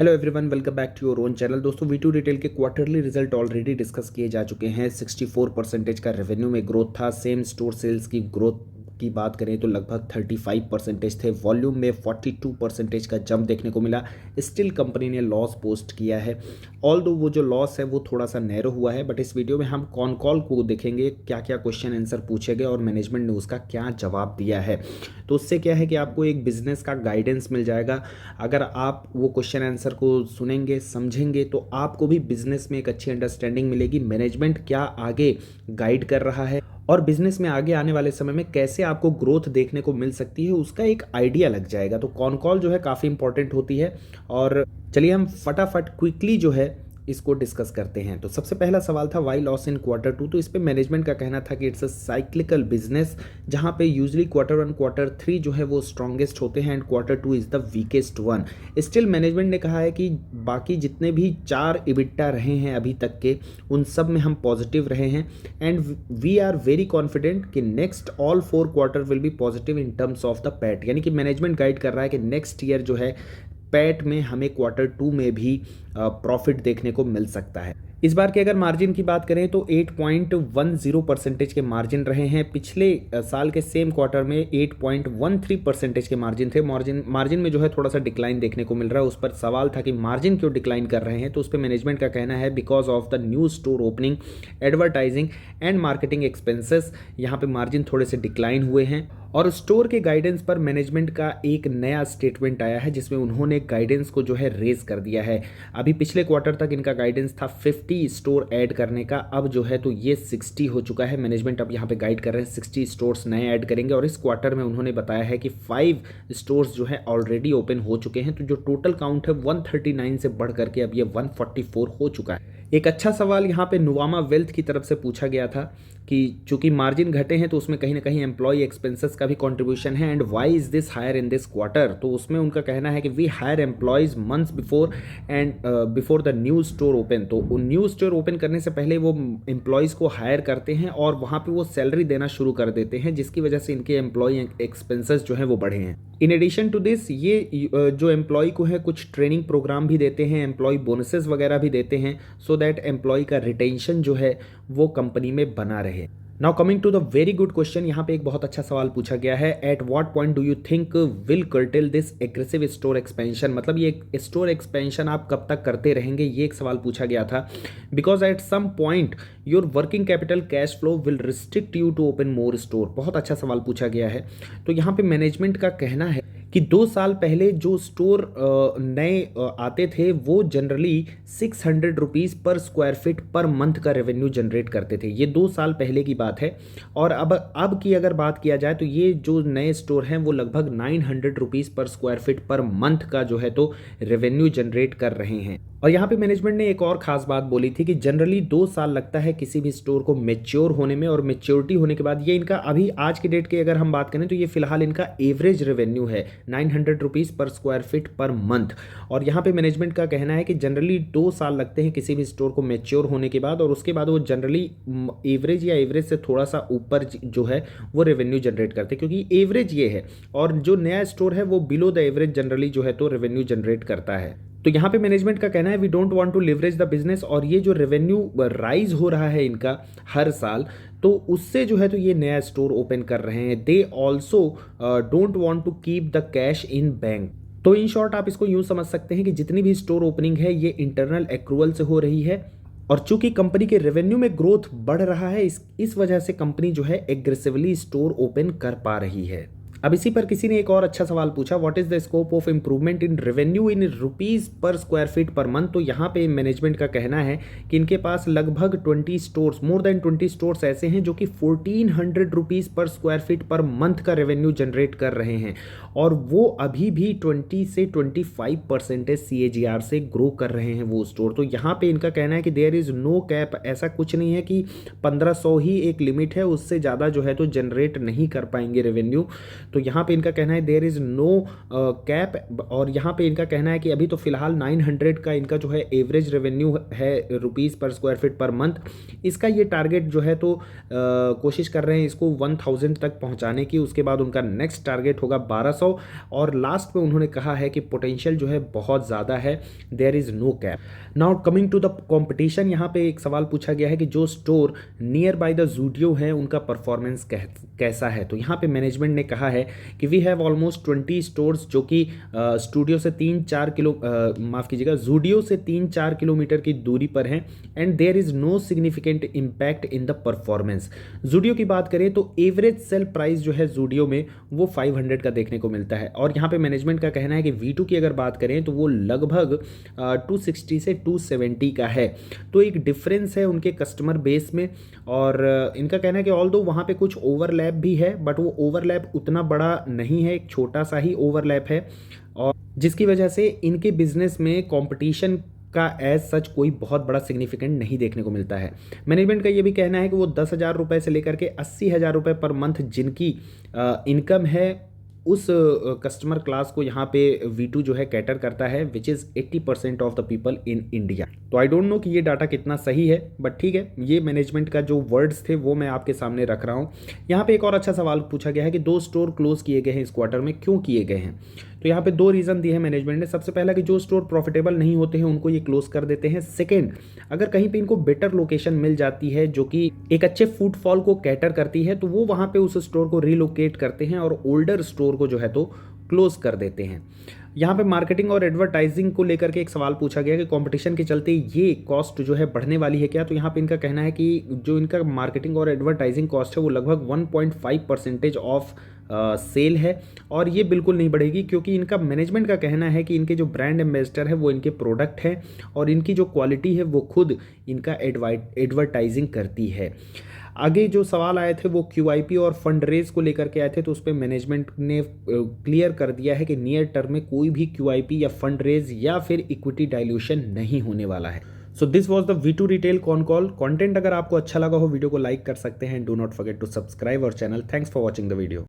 Hello everyone, welcome back to your own channel. दोस्तों, V2 Retail के quarterly result already discuss किए जा चुके हैं। 64% का रेवेन्यू में ग्रोथ था। सेम स्टोर सेल्स की ग्रोथ की बात करें तो लगभग 35% थे। वॉल्यूम में 42% का जंप देखने को मिला। स्टिल कंपनी ने लॉस पोस्ट किया है। ऑल दो वो जो लॉस है वो थोड़ा सा नैरो हुआ है, बट इस वीडियो में हम कॉन कॉल को देखेंगे, क्या क्या क्वेश्चन आंसर पूछे गए और मैनेजमेंट ने उसका क्या जवाब दिया है। तो उससे क्या है कि आपको एक बिजनेस का गाइडेंस मिल जाएगा। अगर आप वो क्वेश्चन आंसर को सुनेंगे, समझेंगे, तो आपको भी बिजनेस में एक अच्छी अंडरस्टैंडिंग मिलेगी। मैनेजमेंट क्या आगे गाइड कर रहा है और बिजनेस में आगे आने वाले समय में कैसे आपको ग्रोथ देखने को मिल सकती है, उसका एक आइडिया लग जाएगा। तो कॉन कॉल जो है काफ़ी इंपॉर्टेंट होती है। और चलिए हम फटाफट क्विकली जो है इसको डिस्कस करते हैं। तो सबसे पहला सवाल था why loss in quarter two. तो इस पे मैनेजमेंट का कहना था कि इट्स अ साइक्लिकल बिजनेस, जहां पे usually quarter one quarter three जो है वो स्ट्रॉन्गेस्ट होते हैं and quarter two is the weakest one. Still management ने कहा है कि बाकी जितने भी 4 इबिट्टा रहे हैं अभी तक के, उन सब में हम पॉजिटिव रहे हैं and we are very confident कि next all 4 quarter will be positive in terms of the PAT. यानी कि मैनेजमेंट गाइड कर रहा है कि नेक्स्ट ईयर जो है पैट में हमें क्वार्टर टू में भी प्रॉफिट देखने को मिल सकता है। इस बार की अगर मार्जिन की बात करें तो 8.10% के मार्जिन रहे हैं। पिछले साल के सेम क्वार्टर में 8.13% के मार्जिन थे। मार्जिन में जो है थोड़ा सा डिक्लाइन देखने को मिल रहा है। उस पर सवाल था कि मार्जिन क्यों डिक्लाइन कर रहे हैं, तो उस पर मैनेजमेंट का कहना है because of the new store opening, advertising and marketing expenses, यहाँ पे मार्जिन थोड़े से डिक्लाइन हुए हैं। और स्टोर के गाइडेंस पर मैनेजमेंट का एक नया स्टेटमेंट आया है जिसमें उन्होंने गाइडेंस को जो है रेज कर दिया है। अभी पिछले क्वार्टर तक इनका गाइडेंस था 50 स्टोर ऐड करने का, अब जो है तो ये 60 हो चुका है। मैनेजमेंट अब यहाँ पे गाइड कर रहे हैं 60 स्टोर्स नए ऐड करेंगे। और इस क्वार्टर में उन्होंने बताया है कि 5 स्टोर्स जो है ऑलरेडी ओपन हो चुके हैं। तो जो टोटल काउंट है 139 से बढ़ करके अब ये 144 हो चुका है। एक अच्छा सवाल यहाँ पे नुवामा वेल्थ की तरफ से पूछा गया था कि चूंकि मार्जिन घटे हैं तो उसमें कहीं ना कहीं एम्प्लॉय एक्सपेंसेस का भी कंट्रीब्यूशन है and why is this higher in this quarter. तो उसमें उनका कहना है कि we hire employees months before and before the new store open. तो न्यू स्टोर ओपन करने से पहले वो एम्प्लॉयज़ को हायर करते हैं और वहाँ पे वो सैलरी देना शुरू कर देते हैं, जिसकी वजह से इनके एम्प्लॉय एक्सपेंसेस जो हैं वो बढ़े हैं। इन एडिशन टू दिस ये जो एम्प्लॉय को है कुछ ट्रेनिंग प्रोग्राम भी देते हैं, एम्प्लॉय बोनसेस वगैरह भी देते हैं, सो दैट एम्प्लॉय का रिटेंशन जो है वो कंपनी में बना रहे। Now coming to the very good question, यहाँ पे एक बहुत अच्छा सवाल पूछा गया है। At what point do you think will curtail this aggressive store expansion. मतलब ये स्टोर एक्सपेंशन आप कब तक करते रहेंगे, ये एक सवाल पूछा गया था। Because at some point your working capital cash flow will restrict you to open more store. बहुत अच्छा सवाल पूछा गया है। तो यहाँ पे मैनेजमेंट का कहना है कि 2 साल पहले जो स्टोर नए आते थे वो जनरली 600 रुपीज़ पर स्क्वायर फीट पर मंथ का रेवेन्यू जनरेट करते थे। ये 2 साल पहले की बात है। और अब की अगर बात किया जाए तो ये जो नए स्टोर हैं वो लगभग 900 रुपीज़ पर स्क्वायर फीट पर मंथ का जो है तो रेवेन्यू जनरेट कर रहे हैं। और यहाँ पे मैनेजमेंट ने एक और खास बात बोली थी कि जनरली 2 साल लगता है किसी भी स्टोर को मेच्योर होने में, और मेच्योरिटी होने के बाद ये इनका अभी आज के डेट की अगर हम बात करें तो ये फिलहाल इनका एवरेज रेवेन्यू है 900 रुपीज़ पर स्क्वायर फीट पर मंथ। और यहाँ पे मैनेजमेंट का कहना है कि जनरली 2 साल लगते हैं किसी भी स्टोर को मेच्योर होने के बाद, और उसके बाद वो जनरली एवरेज या एवरेज से थोड़ा सा ऊपर जो है वो रेवेन्यू जनरेट करते हैं, क्योंकि एवरेज ये है और जो नया स्टोर है वो बिलो द एवरेज जनरली जो है तो रेवेन्यू जनरेट करता है। तो यहाँ पे मैनेजमेंट का कहना है we don't want to leverage the business. और ये जो रेवेन्यू राइज हो रहा है इनका हर साल, तो उससे जो है तो ये नया स्टोर ओपन कर रहे हैं। They also don't want to keep the cash in bank. तो इन शॉर्ट आप इसको यूं समझ सकते हैं कि जितनी भी स्टोर ओपनिंग है ये इंटरनल एक्रूवल से हो रही है। और चूंकि कंपनी के रेवेन्यू में ग्रोथ बढ़ रहा है, इस वजह से कंपनी जो है एग्रेसिवली स्टोर ओपन कर पा रही है। अब इसी पर किसी ने एक और अच्छा सवाल पूछा, what is the scope of improvement in revenue in rupees per square feet per month. तो यहाँ पे मैनेजमेंट का कहना है कि इनके पास लगभग 20 स्टोर्स, मोर देन 20 स्टोर्स ऐसे हैं जो कि 1400 रुपीज़ पर स्क्वायर फीट पर मंथ का रेवेन्यू जनरेट कर रहे हैं, और वो अभी भी 20 से 25% CAGR से ग्रो कर रहे हैं वो स्टोर। तो यहाँ पे इनका कहना है कि देयर इज़ नो कैप, ऐसा कुछ नहीं है कि 1500 ही एक लिमिट है, उससे ज़्यादा जो है तो जनरेट नहीं कर पाएंगे रेवेन्यू। तो यहाँ पे इनका कहना है देयर इज़ नो कैप, और यहाँ पे इनका कहना है कि अभी तो फिलहाल 900 का इनका जो है एवरेज रेवेन्यू है रुपीज़ पर स्क्वायर फीट पर मंथ। इसका ये टारगेट जो है तो कोशिश कर रहे हैं इसको 1000 तक पहुँचाने की। उसके बाद उनका नेक्स्ट टारगेट होगा 1200, और लास्ट में उन्होंने कहा है कि पोटेंशियल जो है बहुत ज़्यादा है, there is no cap. Now coming to the competition, यहाँ पे एक सवाल पूछा गया है कि जो store nearby the Zudio है उनका परफॉर्मेंस कैसा है। तो यहाँ पे मैनेजमेंट ने कहा है कि वी हैव ऑलमोस्ट 20 स्टोर्स जो कि स्टूडियो से 3-4 किलो माफ़ कीजिएगा जूडियो से 3-4 किलोमीटर की दूरी पर हैं, and there is no significant impact in the performance. Zudio की बात करें तो एवरेज सेल प्राइस जो है जूडियो में वो 500 का देखने को मिलता है, और यहाँ पे मैनेजमेंट का कहना है कि V2 की अगर बात करें तो वो लगभग 260 से 270 का है। तो एक डिफरेंस है उनके कस्टमर बेस में, और इनका कहना है कि ऑल दो वहाँ पे कुछ ओवरलैप भी है, बट वो ओवरलैप उतना बड़ा नहीं है, एक छोटा सा ही ओवरलैप है, और जिसकी वजह से इनके बिजनेस में कंपटीशन का एज सच कोई बहुत बड़ा सिग्निफिकेंट नहीं देखने को मिलता है। मैनेजमेंट का ये भी कहना है कि वो 10,000 रुपये से लेकर के 80,000 रुपये पर मंथ जिनकी इनकम है, उस कस्टमर क्लास को यहाँ पे V2 जो है कैटर करता है, which is 80% of the people in India. तो आई डोंट नो कि ये डाटा कितना सही है, बट ठीक है, ये मैनेजमेंट का जो वर्ड्स थे वो मैं आपके सामने रख रहा हूँ। यहाँ पे एक और अच्छा सवाल पूछा गया है कि 2 स्टोर क्लोज किए गए हैं इस क्वार्टर में, क्यों किए गए हैं। तो यहाँ पे 2 रीज़न दिए हैं मैनेजमेंट ने। सबसे पहला कि जो स्टोर प्रॉफिटेबल नहीं होते हैं उनको ये क्लोज कर देते हैं। सेकेंड, अगर कहीं पे इनको बेटर लोकेशन मिल जाती है जो कि एक अच्छे फुटफॉल को कैटर करती है, तो वो वहाँ पे उस स्टोर को रिलोकेट करते हैं और ओल्डर स्टोर को जो है तो क्लोज कर देते हैं। यहाँ पे मार्केटिंग और एडवर्टाइजिंग को लेकर के एक सवाल पूछा गया कि कंपटीशन के चलते ये कॉस्ट जो है बढ़ने वाली है क्या। तो यहाँ पे इनका कहना है कि जो इनका मार्केटिंग और एडवर्टाइजिंग कॉस्ट है वो लगभग 1.5% ऑफ सेल है, और ये बिल्कुल नहीं बढ़ेगी, क्योंकि इनका मैनेजमेंट का कहना है कि इनके जो ब्रांड एम्बेसडर है वो इनके प्रोडक्ट हैं, और इनकी जो क्वालिटी है वो खुद इनका एडवर्टाइजिंग करती है। आगे जो सवाल आए थे वो QIP और फंड रेज को लेकर के आए थे, तो उस पर मैनेजमेंट ने क्लियर कर दिया है कि नियर टर्म में कोई भी QIP या फंड रेज या फिर इक्विटी डाइल्यूशन नहीं होने वाला है। So this was the V2 retail con call. Content अगर आपको अच्छा लगा हो वीडियो को लाइक कर सकते हैं। Do not forget to subscribe our channel. Thanks for watching the video.